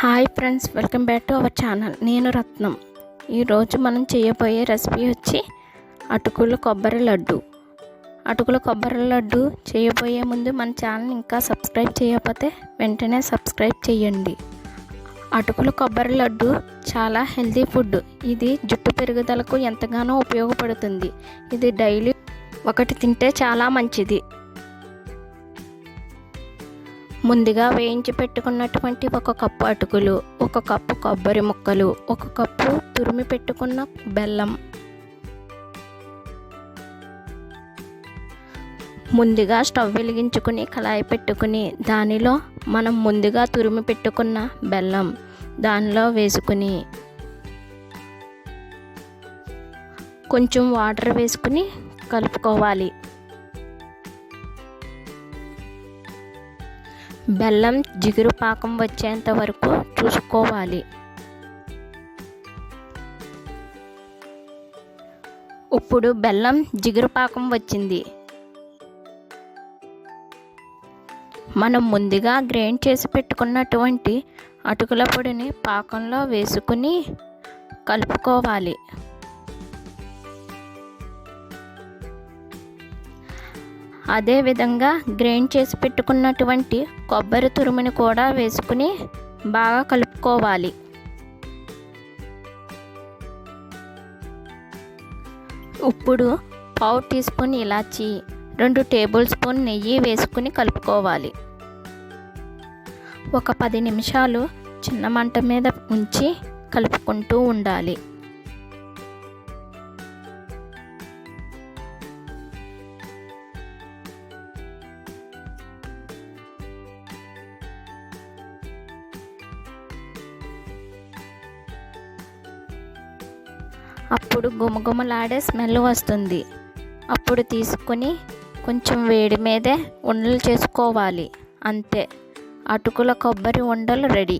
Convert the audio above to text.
Hi friends, welcome back to our channel. నేను రత్నం. ఈరోజు మనం చేయబోయే రెసిపీ వచ్చి అటుకుల కొబ్బరి లడ్డు. అటుకుల కొబ్బరి లడ్డు చేయబోయే ముందు మన ఛానల్ ఇంకా సబ్స్క్రైబ్ చేయకపోతే వెంటనే సబ్స్క్రైబ్ చేయండి. అటుకుల కొబ్బరి లడ్డు చాలా హెల్తీ ఫుడ్. ఇది జుట్టు పెరుగుదలకు ఎంతగానో ఉపయోగపడుతుంది. ఇది డైలీ ఒకటి తింటే చాలా మంచిది. ముందుగా వేయించి పెట్టుకున్నటువంటి 1 కప్పు అటుకులు, 1 కప్పు కొబ్బరి ముక్కలు, 1 కప్పు తురిమి పెట్టుకున్న బెల్లం. ముందుగా స్టవ్ వెలిగించుకుని కళాయి పెట్టుకుని దానిలో మనం ముందుగా తురిమి పెట్టుకున్న బెల్లం దానిలో వేసుకుని కొంచెం వాటర్ వేసుకుని కలుపుకోవాలి. బెల్లం జిగురు పాకం వచ్చేంత వరకు చూసుకోవాలి. ఇప్పుడు బెల్లం జిగురు పాకం వచ్చింది. మనం ముందుగా గ్రైండ్ చేసి పెట్టుకున్నటువంటి అటుకుల పొడిని పాకంలో వేసుకుని కలుపుకోవాలి. అదేవిధంగా గ్రైండ్ చేసి పెట్టుకున్నటువంటి కొబ్బరి తురుముని కూడా వేసుకుని బాగా కలుపుకోవాలి. ఇప్పుడు 1/2 టీ స్పూన్ ఇలాచి, 2 టేబుల్ స్పూన్ నెయ్యి వేసుకుని కలుపుకోవాలి. ఒక 10 నిమిషాలు చిన్న మంట మీద ఉంచి కలుపుకుంటూ ఉండాలి. అప్పుడు గుమగుమలాడే స్మెల్ వస్తుంది. అప్పుడు తీసుకుని కొంచెం వేడి మీదే ఉండలు చేసుకోవాలి. అంతే, అటుకుల కొబ్బరి ఉండలు రెడీ.